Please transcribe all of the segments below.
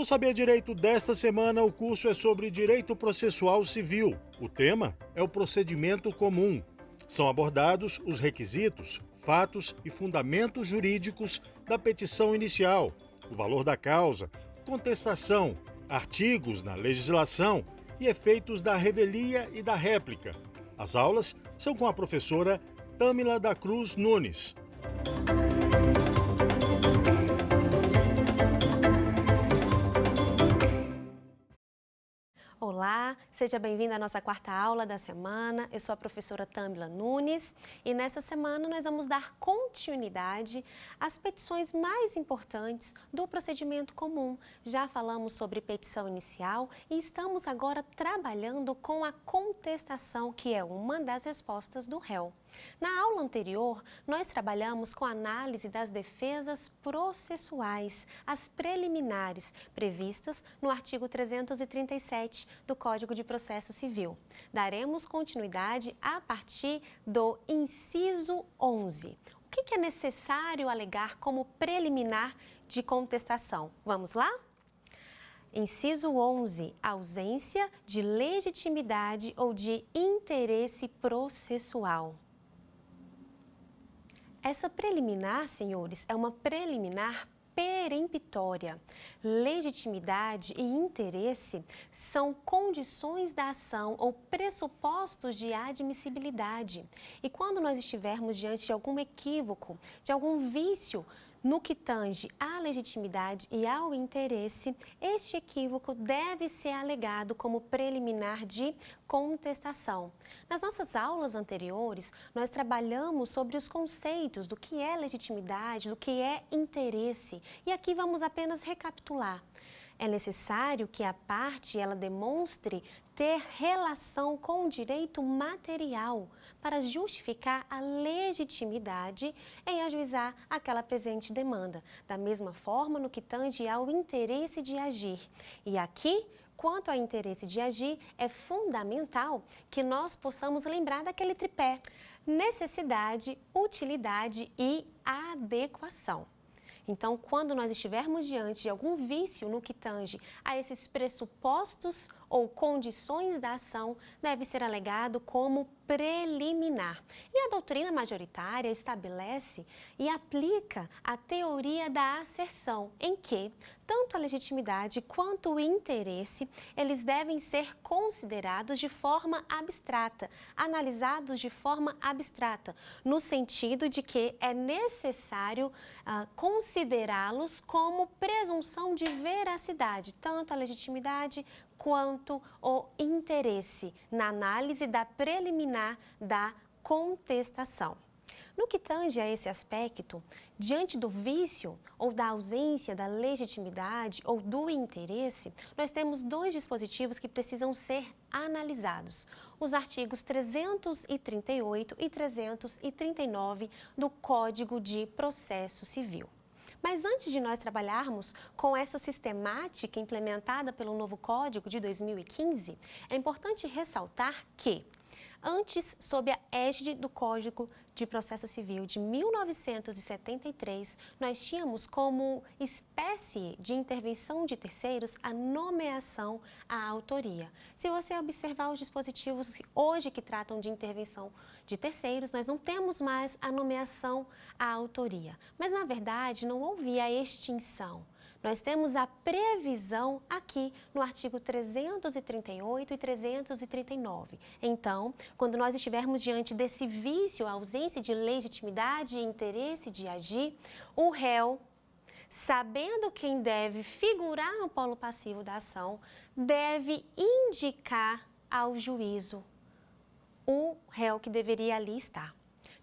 No Saber Direito desta semana, o curso é sobre direito processual civil. O tema é o procedimento comum. São abordados os requisitos, fatos e fundamentos jurídicos da petição inicial, o valor da causa, contestação, artigos na legislação e efeitos da revelia e da réplica. As aulas são com a professora Tâmila da Cruz Nunes. Olá, seja bem-vindo à nossa quarta aula da semana. Eu sou a professora Tâmila Nunes e nessa semana nós vamos dar continuidade às petições mais importantes do procedimento comum. Já falamos sobre petição inicial e estamos agora trabalhando com a contestação, que é uma das respostas do réu. Na aula anterior, nós trabalhamos com a análise das defesas processuais, as preliminares, previstas no artigo 337 do Código de Processo Civil. Daremos continuidade a partir do inciso 11. O que é necessário alegar como preliminar de contestação? Vamos lá? Inciso 11. Ausência de legitimidade ou de interesse processual. Essa preliminar, senhores, é uma preliminar peremptória. Legitimidade e interesse são condições da ação ou pressupostos de admissibilidade. E quando nós estivermos diante de algum equívoco, de algum vício no que tange à legitimidade e ao interesse, este equívoco deve ser alegado como preliminar de contestação. Nas nossas aulas anteriores, nós trabalhamos sobre os conceitos do que é legitimidade, do que é interesse. E aqui vamos apenas recapitular. É necessário que a parte ela demonstre ter relação com o direito material para justificar a legitimidade em ajuizar aquela presente demanda. Da mesma forma, no que tange ao interesse de agir. E aqui, quanto ao interesse de agir, é fundamental que nós possamos lembrar daquele tripé: necessidade, utilidade e adequação. Então, quando nós estivermos diante de algum vício no que tange a esses pressupostos ou condições da ação, deve ser alegado como preliminar. E a doutrina majoritária estabelece e aplica a teoria da asserção, em que tanto a legitimidade quanto o interesse, eles devem ser considerados de forma abstrata, analisados de forma abstrata, no sentido de que é necessário considerá-los como presunção de veracidade, tanto a legitimidade quanto o interesse, na análise da preliminar da contestação. No que tange a esse aspecto, diante do vício ou da ausência da legitimidade ou do interesse, nós temos dois dispositivos que precisam ser analisados: os artigos 338 e 339 do Código de Processo Civil. Mas antes de nós trabalharmos com essa sistemática implementada pelo novo Código de 2015, é importante ressaltar que, antes, sob a égide do Código de Processo Civil de 1973, nós tínhamos como espécie de intervenção de terceiros a nomeação à autoria. Se você observar os dispositivos hoje que tratam de intervenção de terceiros, nós não temos mais a nomeação à autoria. Mas, na verdade, não houve a extinção. Nós temos a previsão aqui no artigo 338 e 339. Então, quando nós estivermos diante desse vício, a ausência de legitimidade e interesse de agir, o réu, sabendo quem deve figurar no polo passivo da ação, deve indicar ao juízo o réu que deveria ali estar.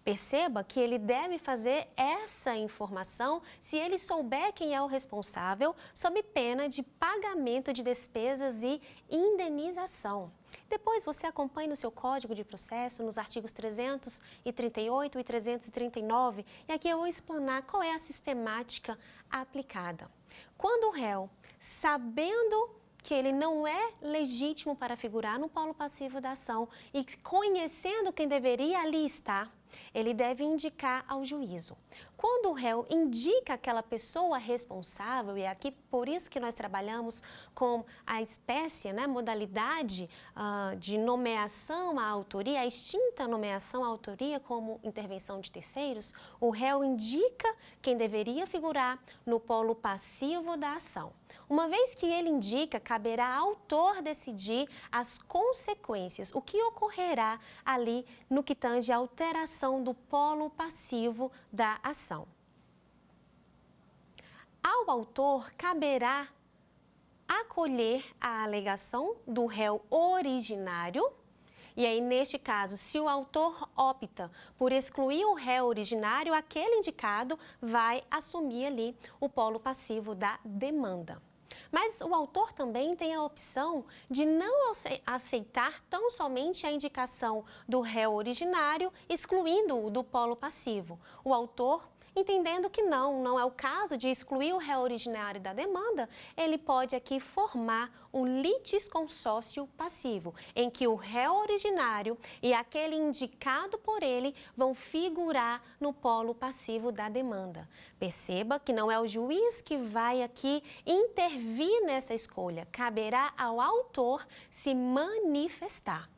Perceba que ele deve fazer essa informação se ele souber quem é o responsável, sob pena de pagamento de despesas e indenização. Depois você acompanha no seu Código de Processo, nos artigos 338 e 339, e aqui eu vou explanar qual é a sistemática aplicada. Quando o réu, sabendo que ele não é legítimo para figurar no polo passivo da ação e conhecendo quem deveria ali estar, ele deve indicar ao juízo. Quando o réu indica aquela pessoa responsável, e é aqui por isso que nós trabalhamos com a espécie, né, modalidade de nomeação à autoria, a extinta nomeação à autoria como intervenção de terceiros, o réu indica quem deveria figurar no polo passivo da ação. Uma vez que ele indica, caberá ao autor decidir as consequências, o que ocorrerá ali no que tange à alteração do polo passivo da ação. Ao autor caberá acolher a alegação do réu originário. E aí, neste caso, se o autor opta por excluir o réu originário, aquele indicado vai assumir ali o polo passivo da demanda. Mas o autor também tem a opção de não aceitar tão somente a indicação do réu originário, excluindo-o do polo passivo. O autor, entendendo que não é o caso de excluir o réu originário da demanda, ele pode aqui formar um litisconsórcio passivo, em que o réu originário e aquele indicado por ele vão figurar no polo passivo da demanda. Perceba que não é o juiz que vai aqui intervir nessa escolha, caberá ao autor se manifestar.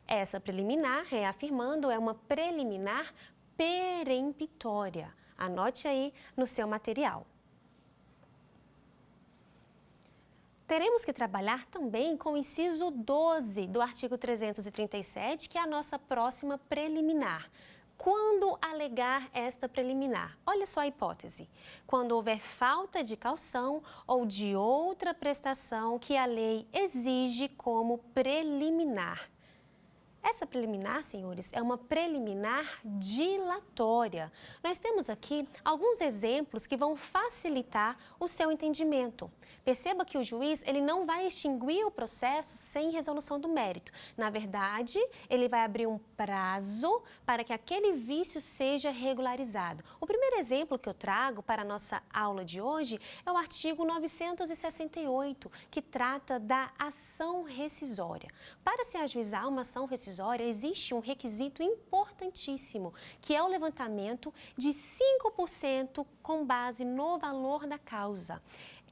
Essa preliminar, reafirmando, é uma preliminar peremptória. Anote aí no seu material. Teremos que trabalhar também com o inciso 12 do artigo 337, que é a nossa próxima preliminar. Quando alegar esta preliminar? Olha só a hipótese. Quando houver falta de caução ou de outra prestação que a lei exige como preliminar. Essa preliminar, senhores, é uma preliminar dilatória. Nós temos aqui alguns exemplos que vão facilitar o seu entendimento. Perceba que o juiz ele não vai extinguir o processo sem resolução do mérito. Na verdade, ele vai abrir um prazo para que aquele vício seja regularizado. O primeiro exemplo que eu trago para a nossa aula de hoje é o artigo 968, que trata da ação rescisória. Para se ajuizar uma ação rescisória, existe um requisito importantíssimo, que é o levantamento de 5% com base no valor da causa.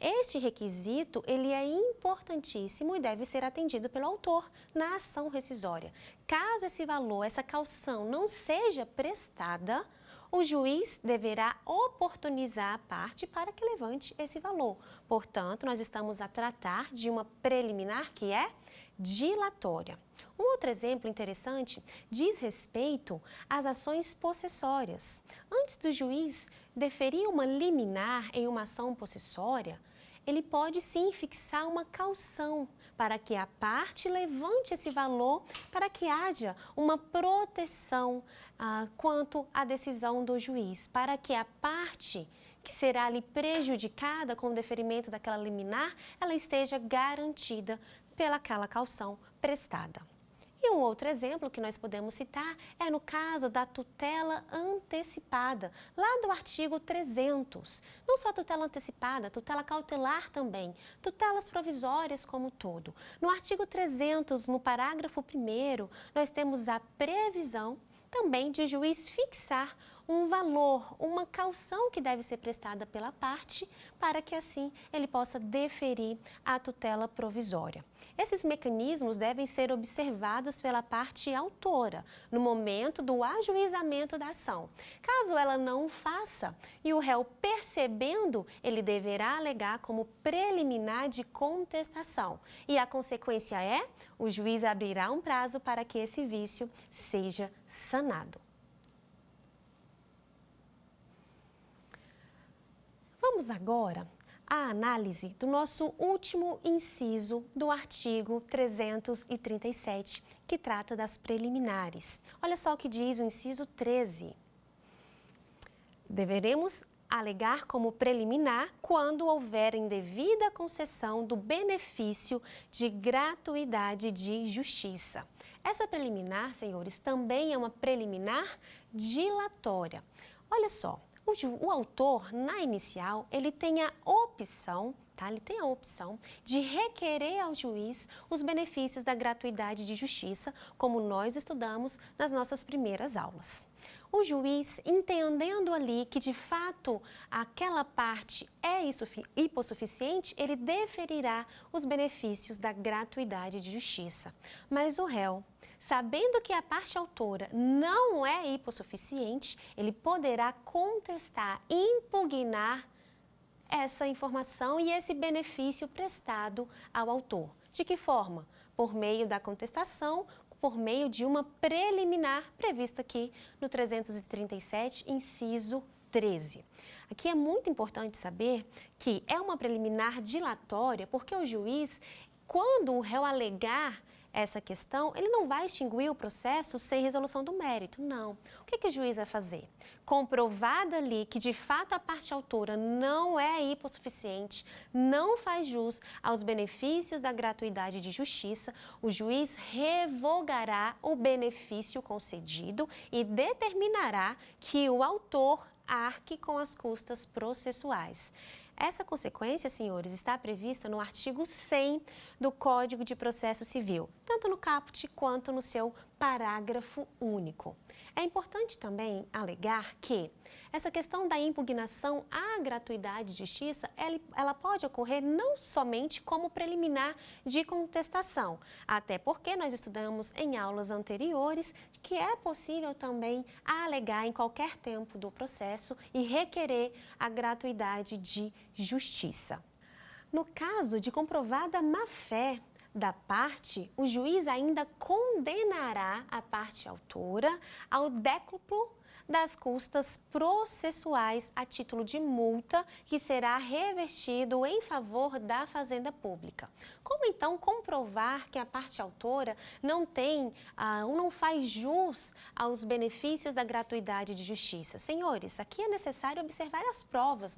Este requisito, ele é importantíssimo e deve ser atendido pelo autor na ação rescisória. Caso esse valor, essa caução não seja prestada, o juiz deverá oportunizar a parte para que levante esse valor. Portanto, nós estamos a tratar de uma preliminar que é dilatória. Um outro exemplo interessante diz respeito às ações possessórias. Antes do juiz deferir uma liminar em uma ação possessória, ele pode sim fixar uma caução para que a parte levante esse valor, para que haja uma proteção quanto à decisão do juiz, para que a parte que será ali prejudicada com o deferimento daquela liminar, ela esteja garantida pelaquela caução prestada. E um outro exemplo que nós podemos citar é no caso da tutela antecipada, lá do artigo 300. Não só tutela antecipada, tutela cautelar também, tutelas provisórias como um todo. No artigo 300, no parágrafo 1º, nós temos a previsão também de o juiz fixar um valor, uma caução que deve ser prestada pela parte para que assim ele possa deferir a tutela provisória. Esses mecanismos devem ser observados pela parte autora no momento do ajuizamento da ação. Caso ela não o faça e o réu percebendo, ele deverá alegar como preliminar de contestação. E a consequência é, o juiz abrirá um prazo para que esse vício seja sanado. Vamos agora à análise do nosso último inciso do artigo 337, que trata das preliminares. Olha só o que diz o inciso 13. Deveremos alegar como preliminar quando houver indevida concessão do benefício de gratuidade de justiça. Essa preliminar, senhores, também é uma preliminar dilatória. Olha só. O autor, na inicial, ele tem a opção, Ele tem a opção de requerer ao juiz os benefícios da gratuidade de justiça, como nós estudamos nas nossas primeiras aulas. O juiz, entendendo ali que de fato aquela parte é hipossuficiente, ele deferirá os benefícios da gratuidade de justiça. Mas o réu, sabendo que a parte autora não é hipossuficiente, ele poderá contestar, impugnar essa informação e esse benefício prestado ao autor. De que forma? Por meio da contestação, por meio de uma preliminar prevista aqui no 337, inciso 13. Aqui é muito importante saber que é uma preliminar dilatória, porque o juiz, quando o réu alegar essa questão, ele não vai extinguir o processo sem resolução do mérito, não. O que o juiz vai fazer? Comprovada ali que de fato a parte autora não é hipossuficiente, não faz jus aos benefícios da gratuidade de justiça, o juiz revogará o benefício concedido e determinará que o autor arque com as custas processuais. Essa consequência, senhores, está prevista no artigo 100 do Código de Processo Civil, tanto no caput quanto no seu parágrafo único. É importante também alegar que essa questão da impugnação à gratuidade de justiça, ela pode ocorrer não somente como preliminar de contestação, até porque nós estudamos em aulas anteriores que é possível também alegar em qualquer tempo do processo e requerer a gratuidade de justiça. No caso de comprovada má-fé da parte, o juiz ainda condenará a parte autora ao décuplo das custas processuais a título de multa que será revestido em favor da Fazenda Pública. Como então comprovar que a parte autora não faz jus aos benefícios da gratuidade de justiça? Senhores, aqui é necessário observar as provas,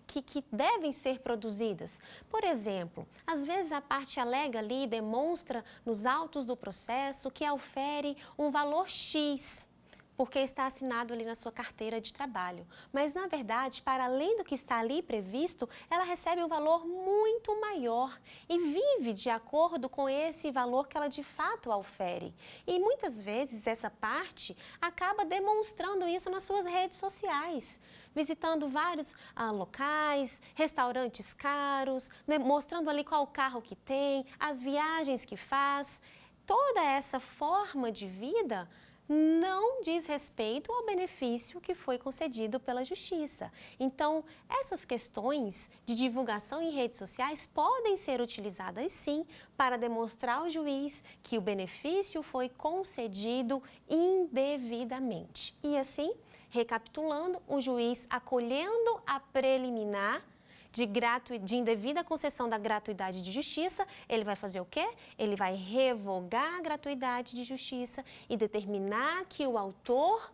que devem ser produzidas. Por exemplo, às vezes a parte alega ali, demonstra nos autos do processo que aufere um valor X, porque está assinado ali na sua carteira de trabalho. Mas, na verdade, para além do que está ali previsto, ela recebe um valor muito maior e vive de acordo com esse valor que ela de fato aufere. E muitas vezes essa parte acaba demonstrando isso nas suas redes sociais, visitando vários locais, restaurantes caros, mostrando ali qual carro que tem, as viagens que faz. Toda essa forma de vida não diz respeito ao benefício que foi concedido pela Justiça. Então, essas questões de divulgação em redes sociais podem ser utilizadas, sim, para demonstrar ao juiz que o benefício foi concedido indevidamente. E assim, recapitulando, o juiz acolhendo a preliminar de indevida concessão da gratuidade de justiça, ele vai fazer o quê? Ele vai revogar a gratuidade de justiça e determinar que o autor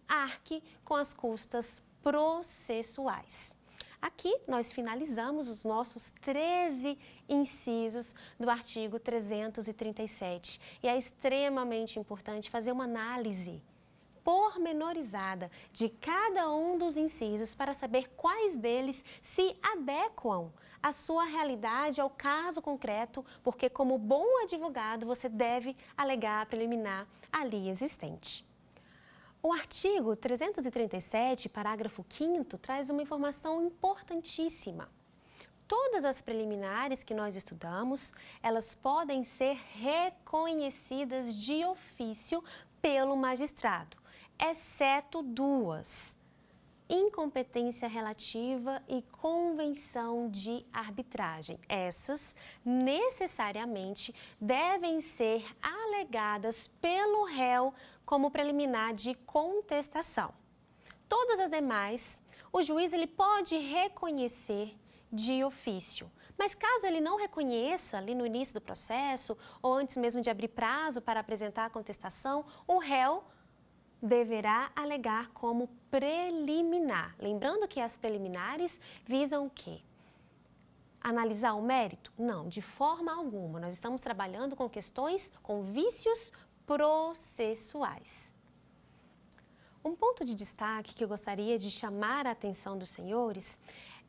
arque com as custas processuais. Aqui nós finalizamos os nossos 13 incisos do artigo 337 e é extremamente importante fazer uma análise pormenorizada de cada um dos incisos para saber quais deles se adequam à sua realidade, ao caso concreto, porque como bom advogado você deve alegar a preliminar ali existente. O artigo 337, parágrafo 5º, traz uma informação importantíssima. Todas as preliminares que nós estudamos, elas podem ser reconhecidas de ofício pelo magistrado, exceto duas: incompetência relativa e convenção de arbitragem. Essas necessariamente devem ser alegadas pelo réu como preliminar de contestação. Todas as demais, o juiz ele pode reconhecer de ofício. Mas caso ele não reconheça ali no início do processo ou antes mesmo de abrir prazo para apresentar a contestação, o réu deverá alegar como preliminar. Lembrando que as preliminares visam o quê? Analisar o mérito? Não, de forma alguma. Nós estamos trabalhando com questões, com vícios processuais. Um ponto de destaque que eu gostaria de chamar a atenção dos senhores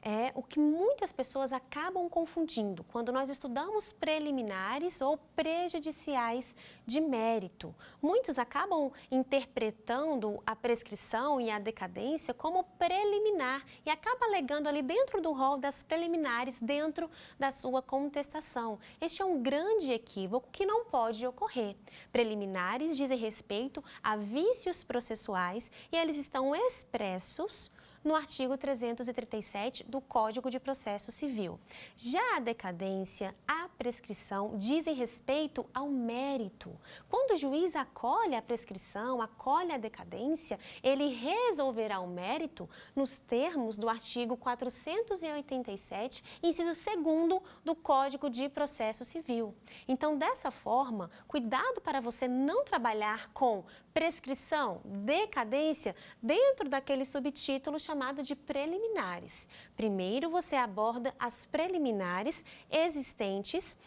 é o que muitas pessoas acabam confundindo quando nós estudamos preliminares ou prejudiciais de mérito. Muitos acabam interpretando a prescrição e a decadência como preliminar e acaba alegando ali dentro do rol das preliminares, dentro da sua contestação. Este é um grande equívoco que não pode ocorrer. Preliminares dizem respeito a vícios processuais e eles estão expressos no artigo 337 do Código de Processo Civil. Já a decadência, a prescrição dizem respeito ao mérito. Quando o juiz acolhe a prescrição, acolhe a decadência, ele resolverá o mérito nos termos do artigo 487, inciso 2º do Código de Processo Civil. Então, dessa forma, cuidado para você não trabalhar com prescrição, decadência, dentro daquele subtítulo chamado de preliminares. Primeiro você aborda as preliminares existentes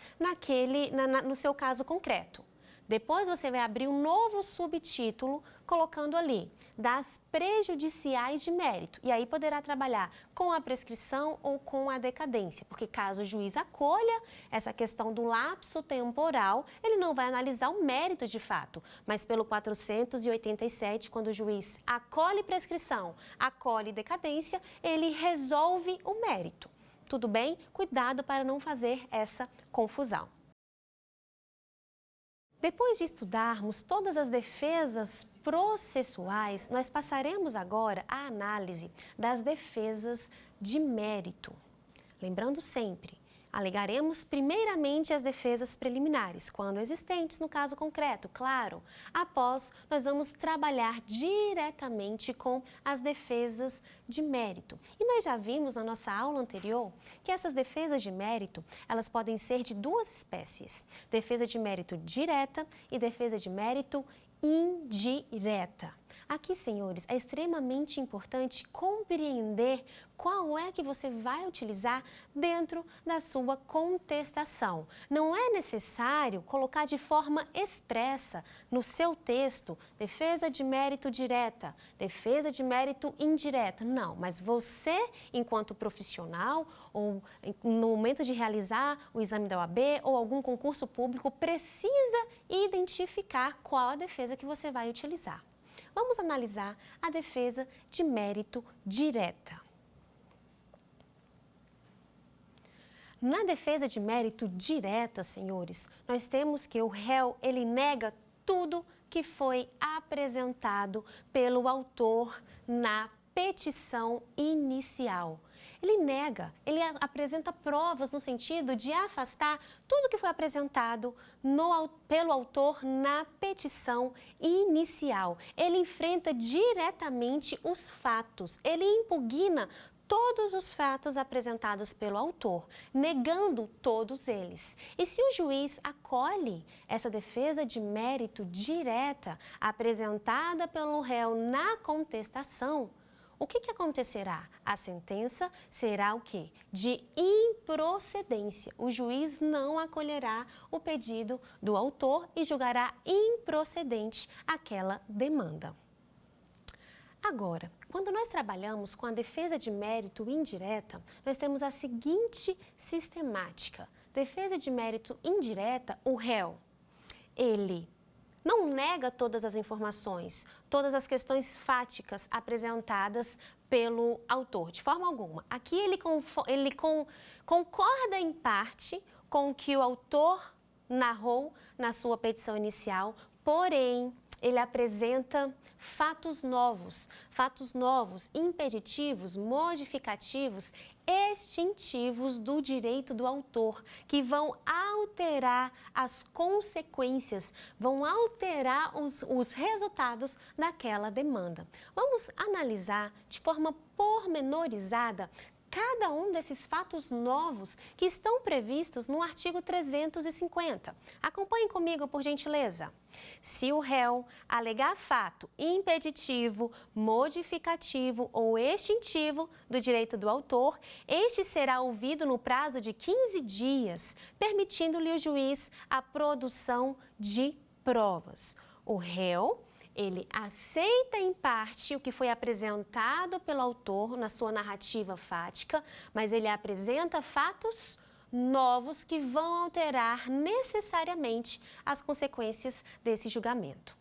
no seu caso concreto. Depois você vai abrir um novo subtítulo colocando ali das prejudiciais de mérito. E aí poderá trabalhar com a prescrição ou com a decadência, porque caso o juiz acolha essa questão do lapso temporal, ele não vai analisar o mérito de fato, mas pelo 487, quando o juiz acolhe prescrição, acolhe decadência, ele resolve o mérito. Tudo bem? Cuidado para não fazer essa confusão. Depois de estudarmos todas as defesas processuais, nós passaremos agora à análise das defesas de mérito. Lembrando sempre, alegaremos primeiramente as defesas preliminares, quando existentes no caso concreto, claro. Após, nós vamos trabalhar diretamente com as defesas de mérito. E nós já vimos na nossa aula anterior que essas defesas de mérito, elas podem ser de duas espécies: defesa de mérito direta e defesa de mérito indireta. Aqui, senhores, é extremamente importante compreender qual é que você vai utilizar dentro da sua contestação. Não é necessário colocar de forma expressa no seu texto defesa de mérito direta, defesa de mérito indireta. Não, mas você, enquanto profissional, ou no momento de realizar o exame da OAB ou algum concurso público, precisa identificar qual a defesa que você vai utilizar. Vamos analisar a defesa de mérito direta. Na defesa de mérito direta, senhores, nós temos que o réu, ele nega tudo que foi apresentado pelo autor na petição inicial. Ele nega, ele apresenta provas no sentido de afastar tudo que foi apresentado pelo autor na petição inicial. Ele enfrenta diretamente os fatos, ele impugna todos os fatos apresentados pelo autor, negando todos eles. E se o juiz acolhe essa defesa de mérito direta apresentada pelo réu na contestação, o que acontecerá? A sentença será o quê? De improcedência. O juiz não acolherá o pedido do autor e julgará improcedente aquela demanda. Agora, quando nós trabalhamos com a defesa de mérito indireta, nós temos a seguinte sistemática. Defesa de mérito indireta, o réu, ele não nega todas as informações, todas as questões fáticas apresentadas pelo autor, de forma alguma. Aqui ele concorda em parte com o que o autor narrou na sua petição inicial, porém, ele apresenta fatos novos, impeditivos, modificativos, extintivos do direito do autor, que vão alterar as consequências, vão alterar os resultados daquela demanda. Vamos analisar de forma pormenorizada cada um desses fatos novos que estão previstos no artigo 350. Acompanhem comigo, por gentileza. Se o réu alegar fato impeditivo, modificativo ou extintivo do direito do autor, este será ouvido no prazo de 15 dias, permitindo-lhe o juiz a produção de provas. O réu, Ele aceita em parte o que foi apresentado pelo autor na sua narrativa fática, mas ele apresenta fatos novos que vão alterar necessariamente as consequências desse julgamento.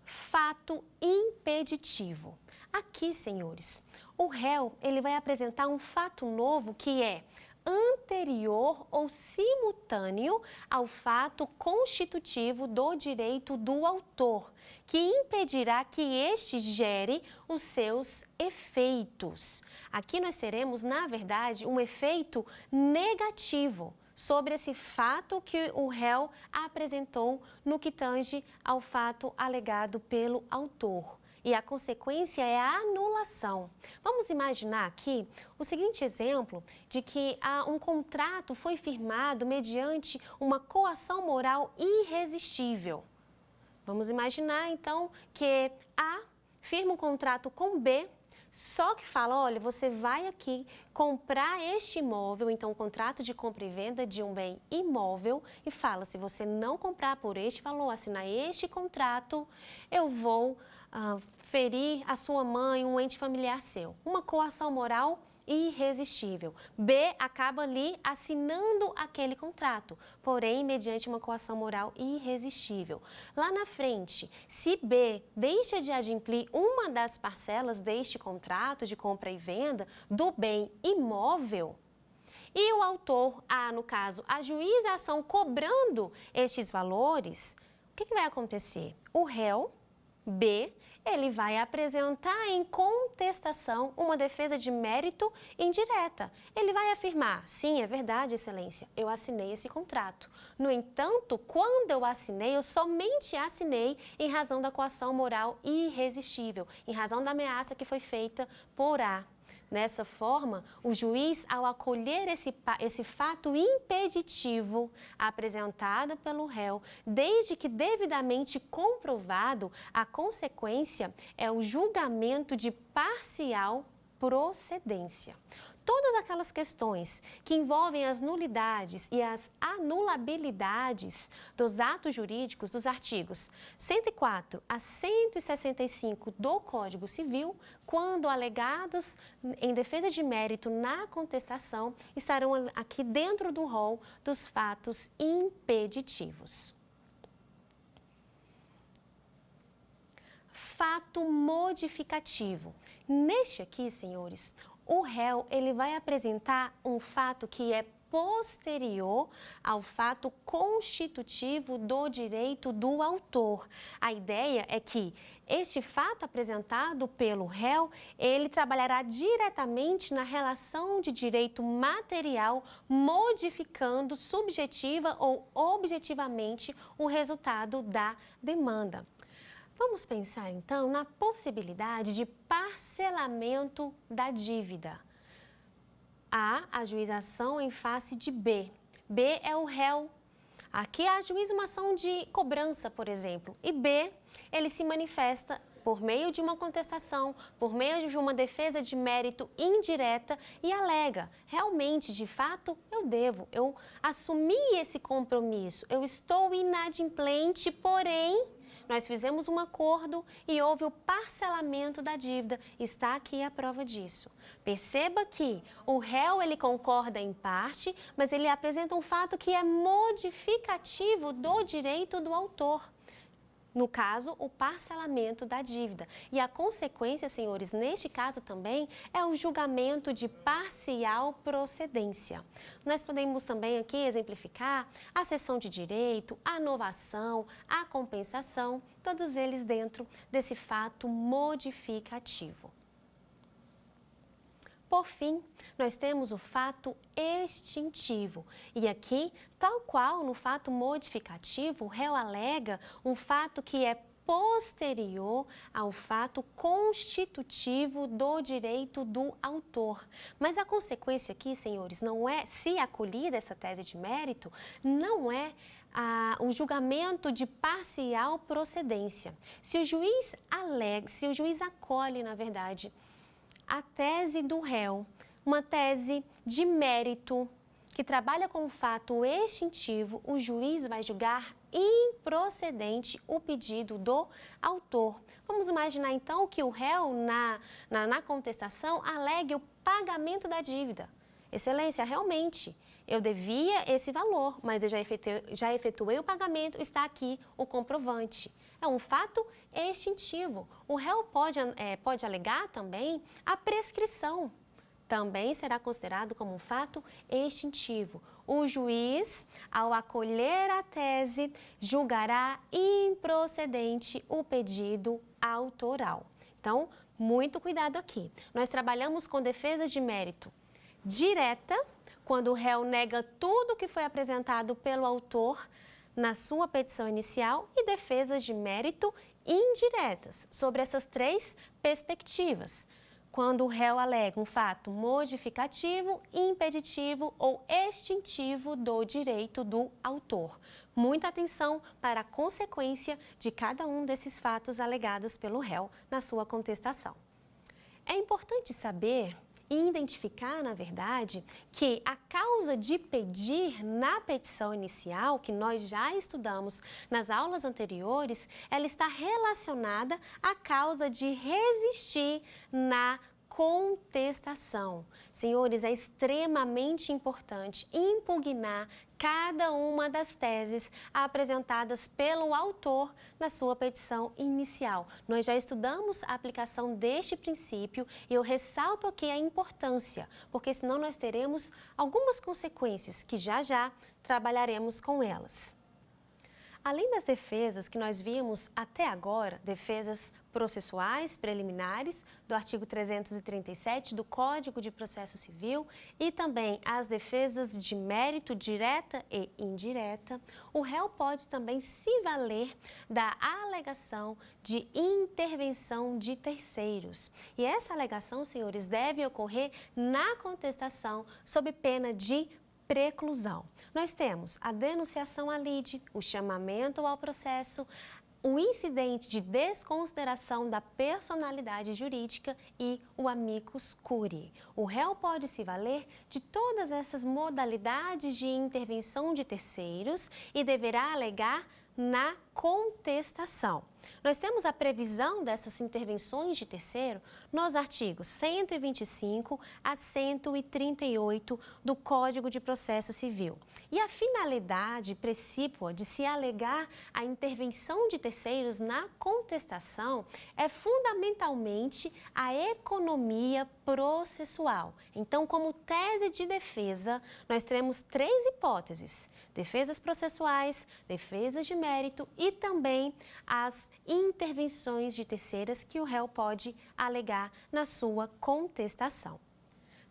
Fato impeditivo. Aqui, senhores, o réu ele vai apresentar um fato novo que é anterior ou simultâneo ao fato constitutivo do direito do autor, que impedirá que este gere os seus efeitos. Aqui nós teremos, na verdade, um efeito negativo sobre esse fato que o réu apresentou no que tange ao fato alegado pelo autor. E a consequência é a anulação. Vamos imaginar aqui o seguinte exemplo de que um contrato foi firmado mediante uma coação moral irresistível. Vamos imaginar então que A firma um contrato com B, só que fala, olha, você vai aqui comprar este imóvel, então um contrato de compra e venda de um bem imóvel, e fala, se você não comprar por este valor, assinar este contrato, eu vou ferir a sua mãe, um ente familiar seu. Uma coação moral irresistível. B acaba ali assinando aquele contrato, porém mediante uma coação moral irresistível. Lá na frente, se B deixa de adimplir uma das parcelas deste contrato de compra e venda do bem imóvel, e o autor, no caso, ajuiza a ação cobrando estes valores, o que vai acontecer? O réu, B, ele vai apresentar em contestação uma defesa de mérito indireta. Ele vai afirmar, sim, é verdade, excelência, eu assinei esse contrato. No entanto, quando eu assinei, eu somente assinei em razão da coação moral irresistível, em razão da ameaça que foi feita por A. Dessa forma, o juiz, ao acolher esse fato impeditivo apresentado pelo réu, desde que devidamente comprovado, a consequência é o julgamento de parcial procedência. Todas aquelas questões que envolvem as nulidades e as anulabilidades dos atos jurídicos dos artigos 104 a 165 do Código Civil, quando alegados em defesa de mérito na contestação, estarão aqui dentro do rol dos fatos impeditivos. Fato modificativo. Neste aqui, senhores, o réu ele vai apresentar um fato que é posterior ao fato constitutivo do direito do autor. A ideia é que este fato apresentado pelo réu, ele trabalhará diretamente na relação de direito material, modificando subjetiva ou objetivamente o resultado da demanda. Vamos pensar, então, na possibilidade de parcelamento da dívida. A ajuização em face de B. B é o réu. Aqui ajuiza uma ação de cobrança, por exemplo. E B, ele se manifesta por meio de uma contestação, por meio de uma defesa de mérito indireta e alega, realmente, de fato, eu assumi esse compromisso, eu estou inadimplente, porém, nós fizemos um acordo e houve o parcelamento da dívida. Está aqui a prova disso. Perceba que o réu ele concorda em parte, mas ele apresenta um fato que é modificativo do direito do autor. No caso, o parcelamento da dívida. E a consequência, senhores, neste caso também, é o julgamento de parcial procedência. Nós podemos também aqui exemplificar a cessão de direito, a novação, a compensação, todos eles dentro desse fato modificativo. Por fim, nós temos o fato extintivo. E aqui, tal qual no fato modificativo, o réu alega um fato que é posterior ao fato constitutivo do direito do autor. Mas a consequência aqui, senhores, não é, se acolhida essa tese de mérito, não é um julgamento de parcial procedência. Se o juiz acolhe, na verdade, a tese do réu, uma tese de mérito que trabalha com o fato extintivo, o juiz vai julgar improcedente o pedido do autor. Vamos imaginar então que o réu, na contestação, alegue o pagamento da dívida. Excelência, realmente, eu devia esse valor, mas eu já efetuei o pagamento, está aqui o comprovante. É um fato extintivo. O réu pode alegar também a prescrição. Também será considerado como um fato extintivo. O juiz, ao acolher a tese, julgará improcedente o pedido autoral. Então, muito cuidado aqui. Nós trabalhamos com defesas de mérito direta, quando o réu nega tudo que foi apresentado pelo autor na sua petição inicial, e defesas de mérito indiretas, sobre essas três perspectivas. Quando o réu alega um fato modificativo, impeditivo ou extintivo do direito do autor. Muita atenção para a consequência de cada um desses fatos alegados pelo réu na sua contestação. É importante saber e identificar, na verdade, que a causa de pedir na petição inicial, que nós já estudamos nas aulas anteriores, ela está relacionada à causa de resistir na contestação. Senhores, é extremamente importante impugnar cada uma das teses apresentadas pelo autor na sua petição inicial. Nós já estudamos a aplicação deste princípio e eu ressalto aqui a importância, porque senão nós teremos algumas consequências que já trabalharemos com elas. Além das defesas que nós vimos até agora, defesas processuais preliminares do artigo 337 do Código de Processo Civil e também as defesas de mérito direta e indireta, o réu pode também se valer da alegação de intervenção de terceiros. E essa alegação, senhores, deve ocorrer na contestação sob pena de preclusão. Nós temos a denunciação à lide, o chamamento ao processo, o incidente de desconsideração da personalidade jurídica e o amicus curiae. O réu pode se valer de todas essas modalidades de intervenção de terceiros e deverá alegar na contestação. Nós temos a previsão dessas intervenções de terceiro nos artigos 125 a 138 do Código de Processo Civil. E a finalidade precípua de se alegar a intervenção de terceiros na contestação é fundamentalmente a economia processual. Então, como tese de defesa, nós teremos três hipóteses: defesas processuais, defesas de mérito e também as intervenções de terceiras que o réu pode alegar na sua contestação.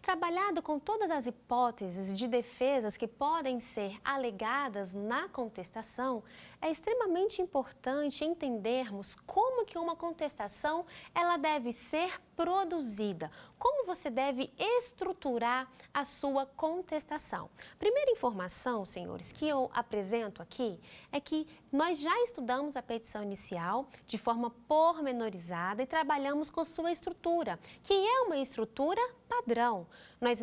Trabalhado com todas as hipóteses de defesas que podem ser alegadas na contestação, é extremamente importante entendermos como que uma contestação ela deve ser produzida, como você deve estruturar a sua contestação. Primeira informação, senhores, que eu apresento aqui é que nós já estudamos a petição inicial de forma pormenorizada e trabalhamos com sua estrutura, que é uma estrutura padrão. Nós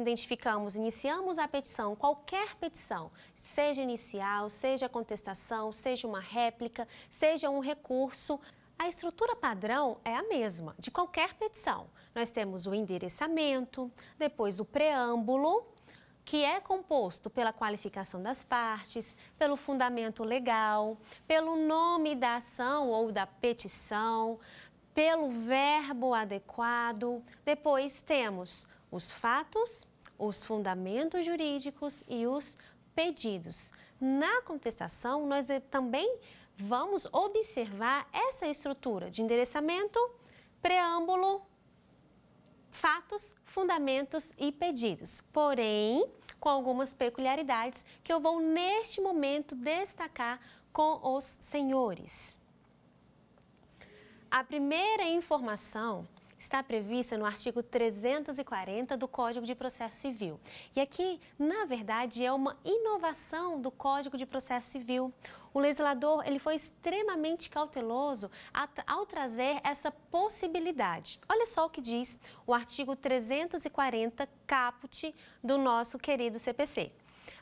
iniciamos a petição, qualquer petição, seja inicial, seja contestação, seja uma réplica, seja um recurso. A estrutura padrão é a mesma de qualquer petição. Nós temos o endereçamento, depois o preâmbulo, que é composto pela qualificação das partes, pelo fundamento legal, pelo nome da ação ou da petição, pelo verbo adequado. Depois temos os fatos, os fundamentos jurídicos e os pedidos. Na contestação, nós também vamos observar essa estrutura de endereçamento, preâmbulo, fatos, fundamentos e pedidos, porém com algumas peculiaridades que eu vou neste momento destacar com os senhores. A primeira informação está prevista no artigo 340 do Código de Processo Civil. E aqui, na verdade, é uma inovação do Código de Processo Civil. O legislador ele foi extremamente cauteloso ao trazer essa possibilidade. Olha só o que diz o artigo 340 caput do nosso querido CPC.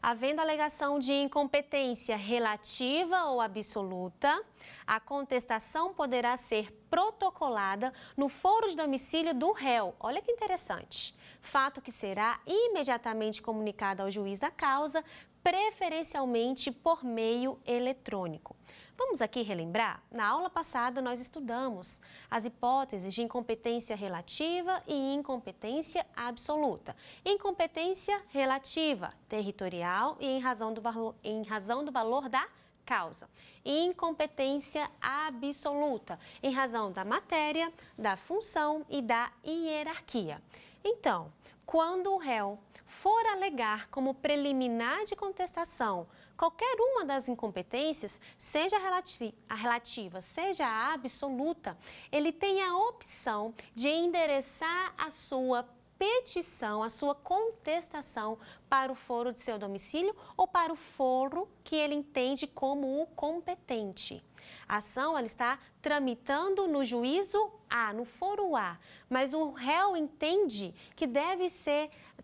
Havendo alegação de incompetência relativa ou absoluta, a contestação poderá ser protocolada no foro de domicílio do réu. Olha que interessante. Fato que será imediatamente comunicado ao juiz da causa, preferencialmente por meio eletrônico. Vamos aqui relembrar? Na aula passada nós estudamos as hipóteses de incompetência relativa e incompetência absoluta. Incompetência relativa, territorial e em razão do valor da causa. Incompetência absoluta, em razão da matéria, da função e da hierarquia. Então, quando o réu for alegar como preliminar de contestação qualquer uma das incompetências, seja a relativa, seja a absoluta, ele tem a opção de endereçar a sua petição, a sua contestação para o foro de seu domicílio ou para o foro que ele entende como o competente. A ação ela está tramitando no juízo A, no foro A, mas o réu entende que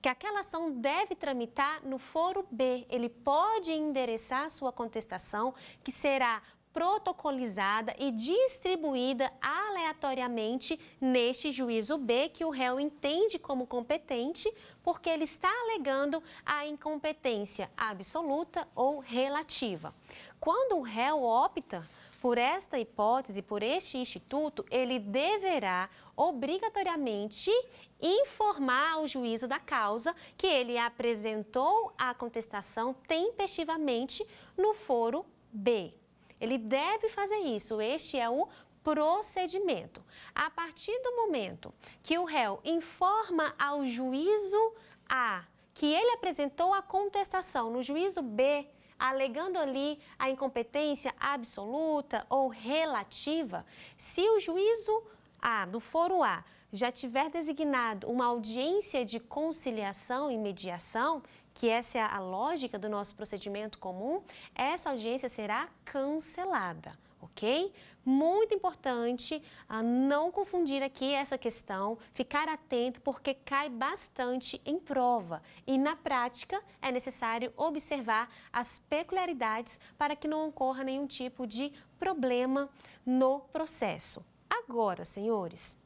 aquela ação deve tramitar no foro B. Ele pode endereçar sua contestação, que será protocolizada e distribuída aleatoriamente neste juízo B, que o réu entende como competente, porque ele está alegando a incompetência absoluta ou relativa. Quando o réu opta por esta hipótese, por este instituto, ele deverá obrigatoriamente informar ao juízo da causa que ele apresentou a contestação tempestivamente no foro B. Ele deve fazer isso, este é o procedimento. A partir do momento que o réu informa ao juízo A que ele apresentou a contestação no juízo B, alegando ali a incompetência absoluta ou relativa, se o juízo A, do foro A, já tiver designado uma audiência de conciliação e mediação, que essa é a lógica do nosso procedimento comum, essa audiência será cancelada, ok? Muito importante não confundir aqui essa questão, ficar atento porque cai bastante em prova e na prática é necessário observar as peculiaridades para que não ocorra nenhum tipo de problema no processo. Agora, senhores,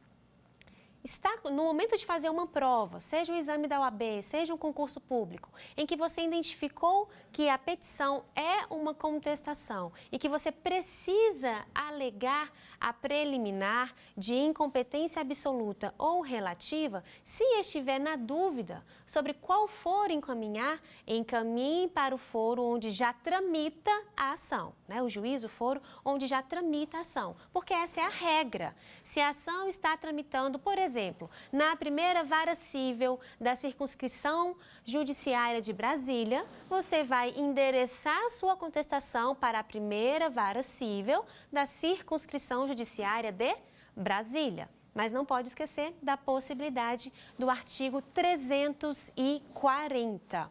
está no momento de fazer uma prova, seja o exame da OAB, seja um concurso público, em que você identificou que a petição é uma contestação e que você precisa alegar a preliminar de incompetência absoluta ou relativa, se estiver na dúvida sobre qual foro encaminhar, encaminhe para o foro onde já tramita a ação, né? O juízo, o foro onde já tramita a ação, porque essa é a regra. Se a ação está tramitando, por exemplo, na primeira vara cível da circunscrição judiciária de Brasília, você vai endereçar sua contestação para a primeira vara cível da circunscrição judiciária de Brasília. Mas não pode esquecer da possibilidade do artigo 340.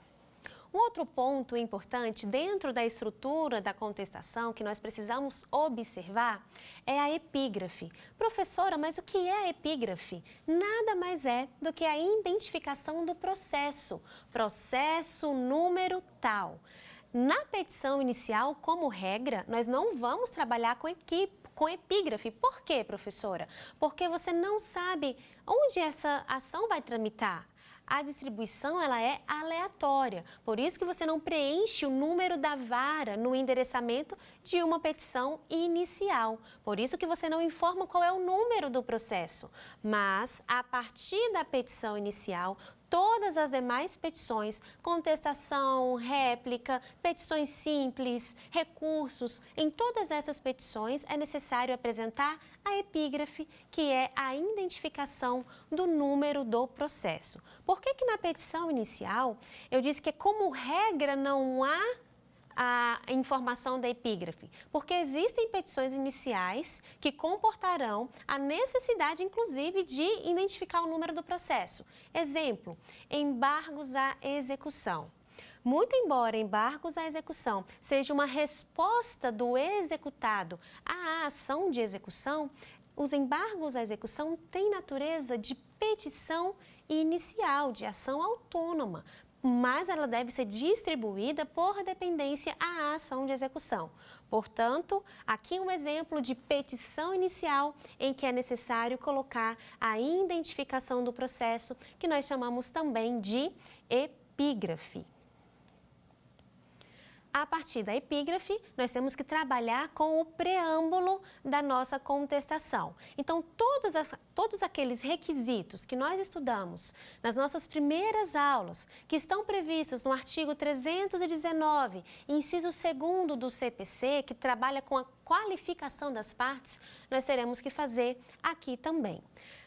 Um outro ponto importante dentro da estrutura da contestação que nós precisamos observar é a epígrafe. Professora, mas o que é a epígrafe? Nada mais é do que a identificação do processo. Processo número tal. Na petição inicial, como regra, nós não vamos trabalhar com epígrafe. Por quê, professora? Porque você não sabe onde essa ação vai tramitar. A distribuição ela é aleatória, por isso que você não preenche o número da vara no endereçamento de uma petição inicial. Por isso que você não informa qual é o número do processo. Mas, a partir da petição inicial, todas as demais petições, contestação, réplica, petições simples, recursos, em todas essas petições é necessário apresentar a epígrafe, que é a identificação do número do processo. Por que na petição inicial eu disse que como regra não há a informação da epígrafe? Porque existem petições iniciais que comportarão a necessidade, inclusive, de identificar o número do processo. Exemplo, embargos à execução. Muito embora embargos à execução seja uma resposta do executado à ação de execução, os embargos à execução têm natureza de petição inicial, de ação autônoma. mas ela deve ser distribuída por dependência à ação de execução. Portanto, aqui um exemplo de petição inicial em que é necessário colocar a identificação do processo, que nós chamamos também de epígrafe. A partir da epígrafe, nós temos que trabalhar com o preâmbulo da nossa contestação. Então, todos aqueles requisitos que nós estudamos nas nossas primeiras aulas, que estão previstos no artigo 319, inciso 2º do CPC, que trabalha com a qualificação das partes, nós teremos que fazer aqui também.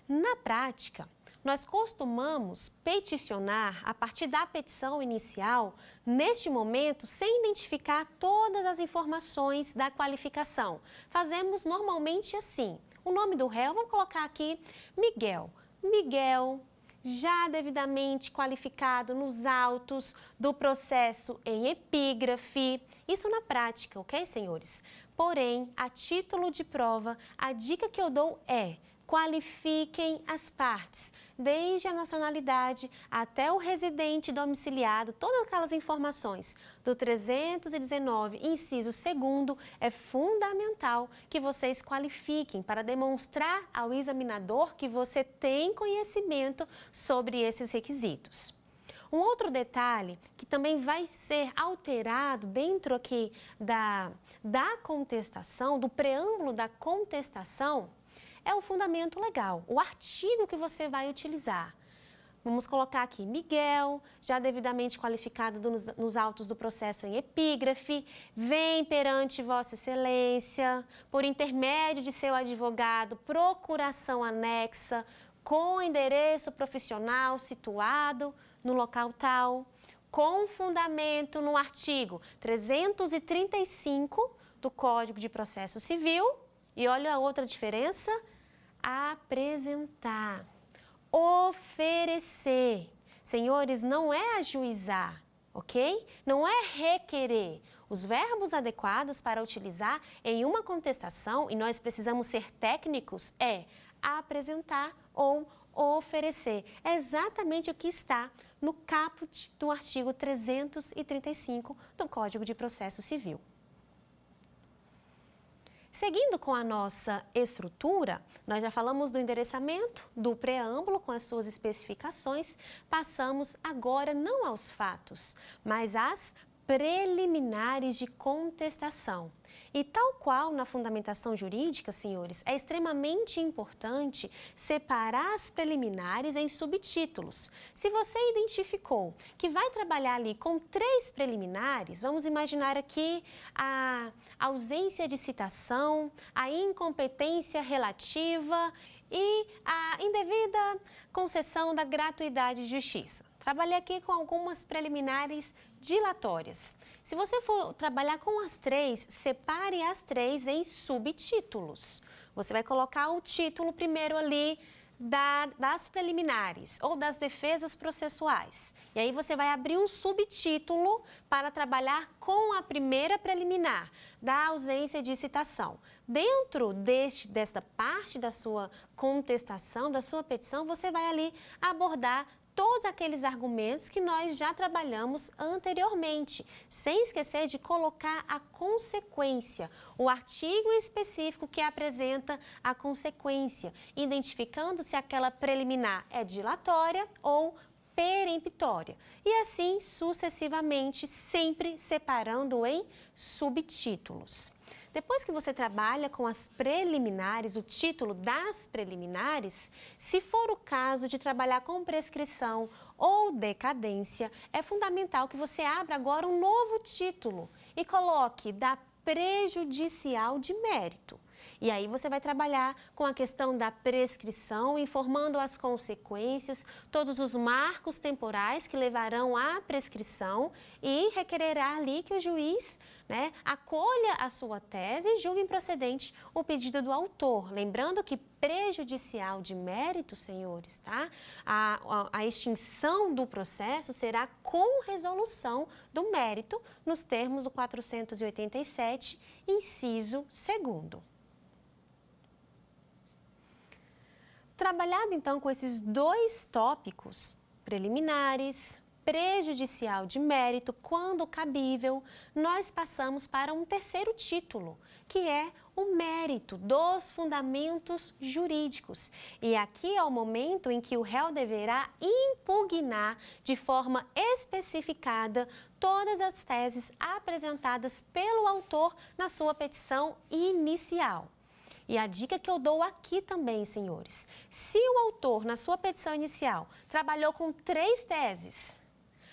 Na prática, nós costumamos peticionar a partir da petição inicial, neste momento, sem identificar todas as informações da qualificação. Fazemos normalmente assim, o nome do réu, vamos colocar aqui Miguel. Miguel, já devidamente qualificado nos autos do processo em epígrafe. Isso na prática, ok, senhores? Porém, a título de prova, a dica que eu dou é: qualifiquem as partes, desde a nacionalidade até o residente domiciliado, todas aquelas informações do 319, inciso 2º, é fundamental que vocês qualifiquem para demonstrar ao examinador que você tem conhecimento sobre esses requisitos. Um outro detalhe que também vai ser alterado dentro aqui da contestação, do preâmbulo da contestação, é o fundamento legal, o artigo que você vai utilizar. Vamos colocar aqui Miguel, já devidamente qualificado nos autos do processo em epígrafe, vem perante Vossa Excelência, por intermédio de seu advogado, procuração anexa, com endereço profissional situado no local tal, com fundamento no artigo 335 do Código de Processo Civil. E olha a outra diferença: apresentar, oferecer. Senhores, não é ajuizar, ok? Não é requerer. Os verbos adequados para utilizar em uma contestação, e nós precisamos ser técnicos, é apresentar ou oferecer. É exatamente o que está no caput do artigo 335 do Código de Processo Civil. Seguindo com a nossa estrutura, nós já falamos do endereçamento, do preâmbulo com as suas especificações, passamos agora não aos fatos, mas às preliminares de contestação. E tal qual na fundamentação jurídica, senhores, é extremamente importante separar as preliminares em subtítulos. Se você identificou que vai trabalhar ali com 3 preliminares, vamos imaginar aqui a ausência de citação, a incompetência relativa e a indevida concessão da gratuidade de justiça. Trabalhei aqui com algumas preliminares dilatórias. Se você for trabalhar com as 3, separe as 3 em subtítulos. Você vai colocar o título primeiro ali das preliminares ou das defesas processuais. E aí você vai abrir um subtítulo para trabalhar com a primeira preliminar, da ausência de citação. Dentro desta parte da sua contestação, da sua petição, você vai ali abordar todos aqueles argumentos que nós já trabalhamos anteriormente, sem esquecer de colocar a consequência, o artigo específico que apresenta a consequência, identificando se aquela preliminar é dilatória ou peremptória. E assim sucessivamente, sempre separando em subtítulos. Depois que você trabalha com as preliminares, o título das preliminares, se for o caso de trabalhar com prescrição ou decadência, é fundamental que você abra agora um novo título e coloque da prejudicial de mérito. E aí você vai trabalhar com a questão da prescrição, informando as consequências, todos os marcos temporais que levarão à prescrição e requererá ali que o juiz, acolha a sua tese e julgue improcedente o pedido do autor. Lembrando que prejudicial de mérito, senhores, tá? A extinção do processo será com resolução do mérito nos termos do 487, inciso 2º. Trabalhado então com esses 2 tópicos, preliminares, prejudicial de mérito, quando cabível, nós passamos para um terceiro título, que é o mérito dos fundamentos jurídicos. E aqui é o momento em que o réu deverá impugnar de forma especificada todas as teses apresentadas pelo autor na sua petição inicial. E a dica que eu dou aqui também, senhores, se o autor, na sua petição inicial, trabalhou com 3 teses,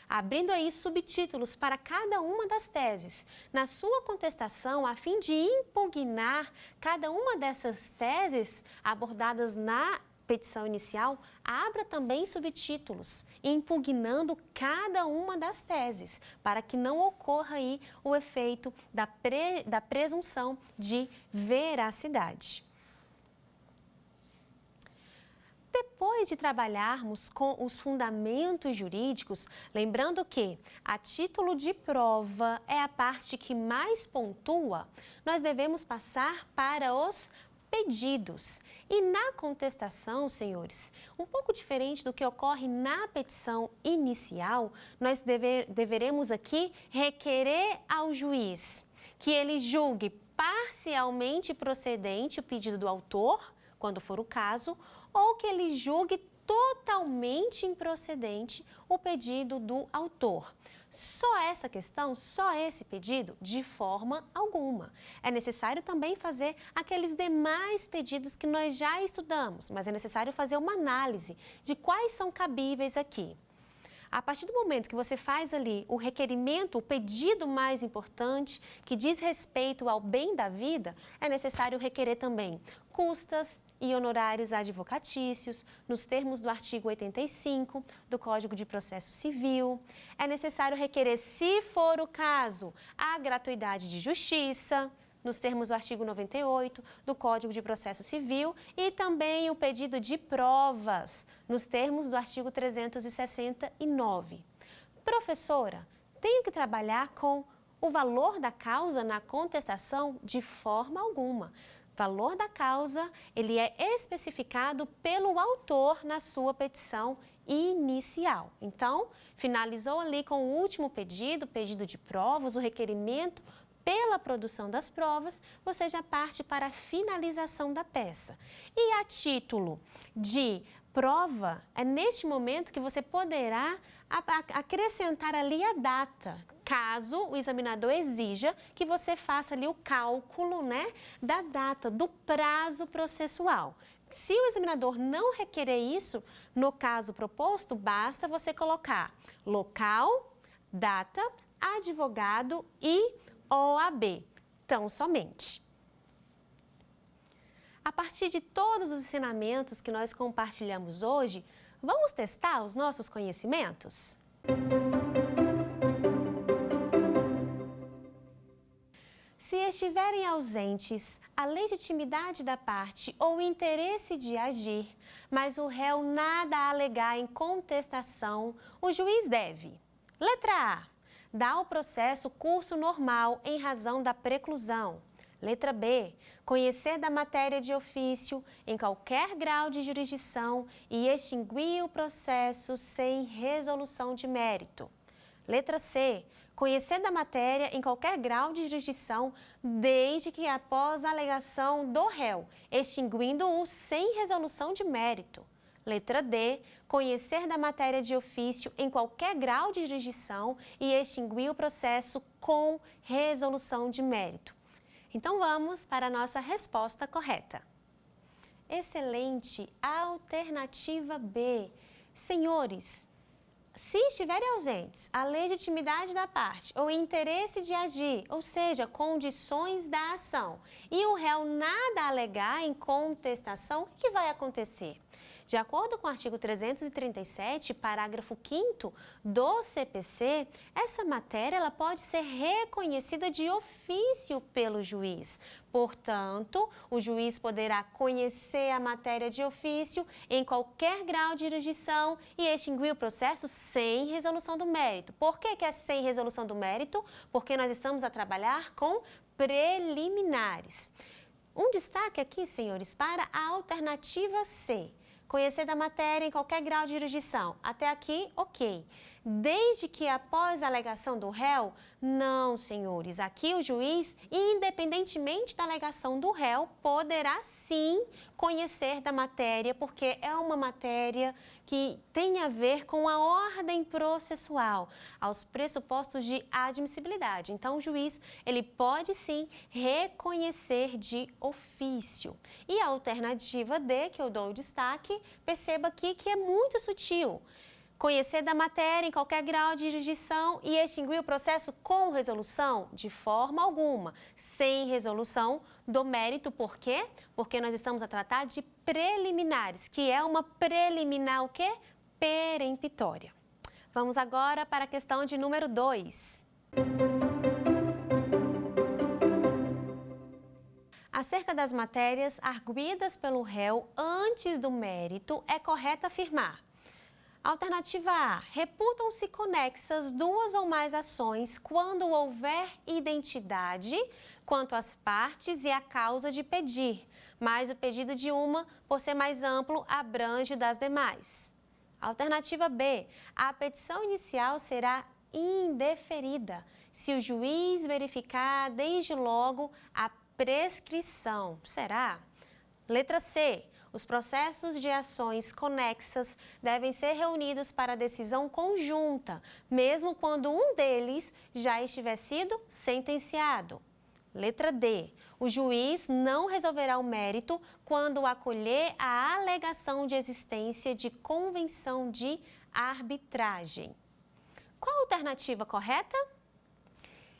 abrindo aí subtítulos para cada uma das teses, na sua contestação, a fim de impugnar cada uma dessas teses abordadas na petição inicial, abra também subtítulos, impugnando cada uma das teses, para que não ocorra aí o efeito da presunção de veracidade. Depois de trabalharmos com os fundamentos jurídicos, lembrando que a título de prova é a parte que mais pontua, nós devemos passar para os pedidos. E na contestação, senhores, um pouco diferente do que ocorre na petição inicial, nós deveremos aqui requerer ao juiz que ele julgue parcialmente procedente o pedido do autor, quando for o caso, ou que ele julgue totalmente improcedente o pedido do autor. Só essa questão, só esse pedido, de forma alguma. É necessário também fazer aqueles demais pedidos que nós já estudamos, mas é necessário fazer uma análise de quais são cabíveis aqui. A partir do momento que você faz ali o requerimento, o pedido mais importante, que diz respeito ao bem da vida, é necessário requerer também custas e honorários advocatícios, nos termos do artigo 85 do Código de Processo Civil. É necessário requerer, se for o caso, a gratuidade de justiça, nos termos do artigo 98 do Código de Processo Civil, e também o pedido de provas, nos termos do artigo 369. Professora, tenho que trabalhar com o valor da causa na contestação? De forma alguma. Valor da causa, ele é especificado pelo autor na sua petição inicial. Então, finalizou ali com o último pedido, pedido de provas, o requerimento pela produção das provas, você já parte para a finalização da peça. E a título de prova, é neste momento que você poderá acrescentar ali a data, caso o examinador exija que você faça ali o cálculo, né, da data, do prazo processual. Se o examinador não requerer isso, no caso proposto, basta você colocar local, data, advogado e OAB, tão somente. A partir de todos os ensinamentos que nós compartilhamos hoje, vamos testar os nossos conhecimentos? Se estiverem ausentes a legitimidade da parte ou o interesse de agir, mas o réu nada a alegar em contestação, o juiz deve: letra A, dar ao processo curso normal em razão da preclusão. Letra B, conhecer da matéria de ofício em qualquer grau de jurisdição e extinguir o processo sem resolução de mérito. Letra C, conhecer da matéria em qualquer grau de jurisdição, desde que após a alegação do réu, extinguindo-o sem resolução de mérito. Letra D, conhecer da matéria de ofício em qualquer grau de jurisdição e extinguir o processo com resolução de mérito. Então vamos para a nossa resposta correta. Excelente! Alternativa B. Senhores, se estiverem ausentes a legitimidade da parte ou interesse de agir, ou seja, condições da ação, e o réu nada a alegar em contestação, o que vai acontecer? De acordo com o artigo 337, parágrafo 5º do CPC, essa matéria ela pode ser reconhecida de ofício pelo juiz. Portanto, o juiz poderá conhecer a matéria de ofício em qualquer grau de jurisdição e extinguir o processo sem resolução do mérito. Por que é sem resolução do mérito? Porque nós estamos a trabalhar com preliminares. Um destaque aqui, senhores, para a alternativa C. Conhecer da matéria em qualquer grau de jurisdição. Até aqui, ok. Desde que após a alegação do réu, não, senhores. Aqui o juiz, independentemente da alegação do réu, poderá sim conhecer da matéria, porque é uma matéria que tem a ver com a ordem processual, aos pressupostos de admissibilidade. Então, o juiz, ele pode sim reconhecer de ofício. E a alternativa D, que eu dou o destaque, perceba aqui que é muito sutil. Conhecer da matéria em qualquer grau de jurisdição e extinguir o processo com resolução? De forma alguma. Sem resolução do mérito. Por quê? Porque nós estamos a tratar de preliminares, que é uma preliminar o quê? Peremptória. Vamos agora para a questão de número 2. Acerca das matérias arguidas pelo réu antes do mérito, é correto afirmar: alternativa A, reputam-se conexas duas ou mais ações quando houver identidade quanto às partes e à causa de pedir, mas o pedido de uma, por ser mais amplo, abrange o das demais. Alternativa B, a petição inicial será indeferida se o juiz verificar desde logo a prescrição. Será? Letra C. Os processos de ações conexas devem ser reunidos para decisão conjunta, mesmo quando um deles já estiver sido sentenciado. Letra D. O juiz não resolverá o mérito quando acolher a alegação de existência de convenção de arbitragem. Qual a alternativa correta?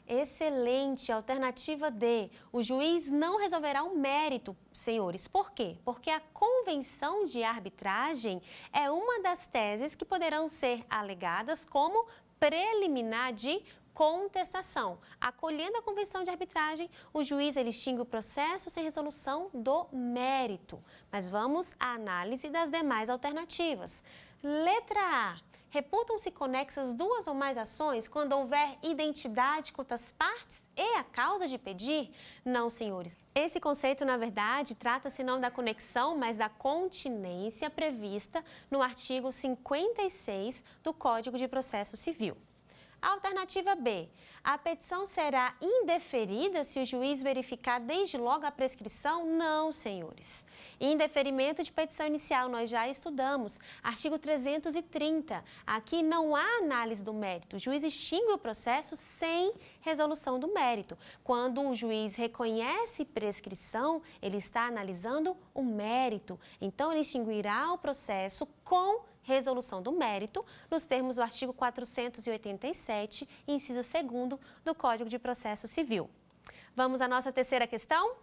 Excelente, alternativa D. O juiz não resolverá o mérito, senhores. Por quê? Porque a convenção de arbitragem é uma das teses que poderão ser alegadas como preliminar de contestação. Acolhendo a convenção de arbitragem, o juiz ele extingue o processo sem resolução do mérito. Mas vamos à análise das demais alternativas. Letra A. Reputam-se conexas duas ou mais ações quando houver identidade quanto às partes e a causa de pedir? Não, senhores. Esse conceito, na verdade, trata-se não da conexão, mas da continência prevista no artigo 56 do Código de Processo Civil. Alternativa B. A petição será indeferida se o juiz verificar desde logo a prescrição? Não, senhores. Indeferimento de petição inicial, nós já estudamos. Artigo 330. Aqui não há análise do mérito. O juiz extingue o processo sem resolução do mérito. Quando o juiz reconhece prescrição, ele está analisando o mérito. Então, ele extinguirá o processo com resolução do mérito, nos termos do artigo 487, inciso 2º do Código de Processo Civil. Vamos à nossa terceira questão?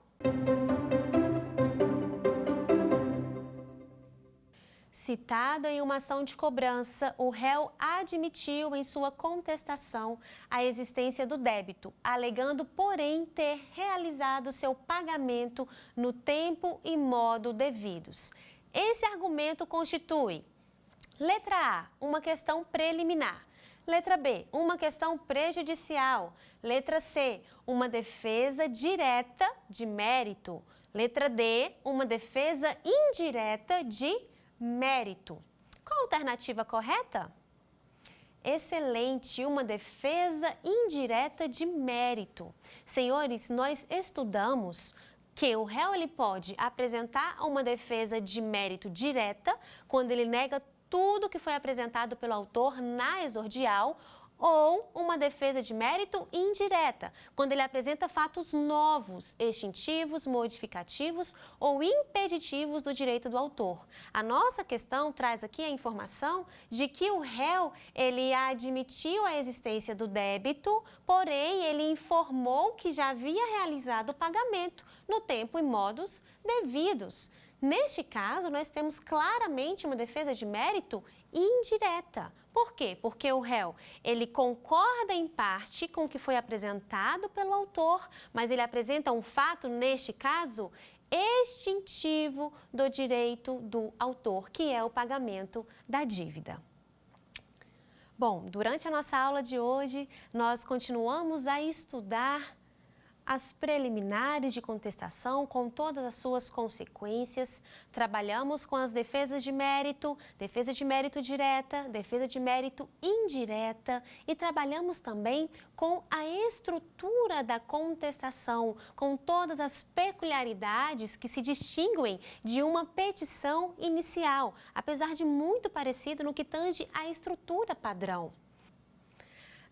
Citado em uma ação de cobrança, o réu admitiu em sua contestação a existência do débito, alegando, porém, ter realizado seu pagamento no tempo e modo devidos. Esse argumento constitui: letra A, uma questão preliminar. Letra B, uma questão prejudicial. Letra C, uma defesa direta de mérito. Letra D, uma defesa indireta de mérito. Qual a alternativa correta? Excelente, uma defesa indireta de mérito. Senhores, nós estudamos que o réu ele pode apresentar uma defesa de mérito direta quando ele nega tudo que foi apresentado pelo autor na exordial, ou uma defesa de mérito indireta, quando ele apresenta fatos novos, extintivos, modificativos ou impeditivos do direito do autor. A nossa questão traz aqui a informação de que o réu, ele admitiu a existência do débito, porém ele informou que já havia realizado o pagamento no tempo e modos devidos. Neste caso, nós temos claramente uma defesa de mérito indireta. Por quê? Porque o réu, ele concorda em parte com o que foi apresentado pelo autor, mas ele apresenta um fato, neste caso, extintivo do direito do autor, que é o pagamento da dívida. Bom, durante a nossa aula de hoje, nós continuamos a estudar as preliminares de contestação com todas as suas consequências. Trabalhamos com as defesa de mérito direta, defesa de mérito indireta e trabalhamos também com a estrutura da contestação, com todas as peculiaridades que se distinguem de uma petição inicial, apesar de muito parecido no que tange à estrutura padrão.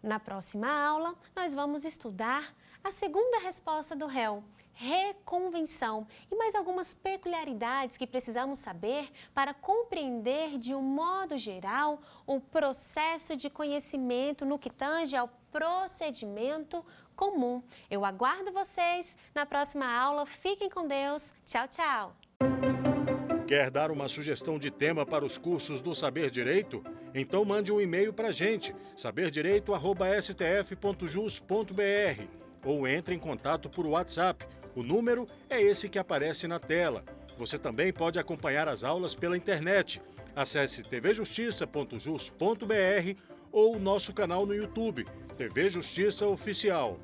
Na próxima aula, nós vamos estudar a segunda resposta do réu, reconvenção, e mais algumas peculiaridades que precisamos saber para compreender de um modo geral o processo de conhecimento no que tange ao procedimento comum. Eu aguardo vocês na próxima aula. Fiquem com Deus. Tchau, tchau. Quer dar uma sugestão de tema para os cursos do Saber Direito? Então mande um e-mail para a gente, saberdireito@stf.jus.br, ou entre em contato por WhatsApp. O número é esse que aparece na tela. Você também pode acompanhar as aulas pela internet. Acesse tvjustiça.jus.br ou nosso canal no YouTube, TV Justiça Oficial.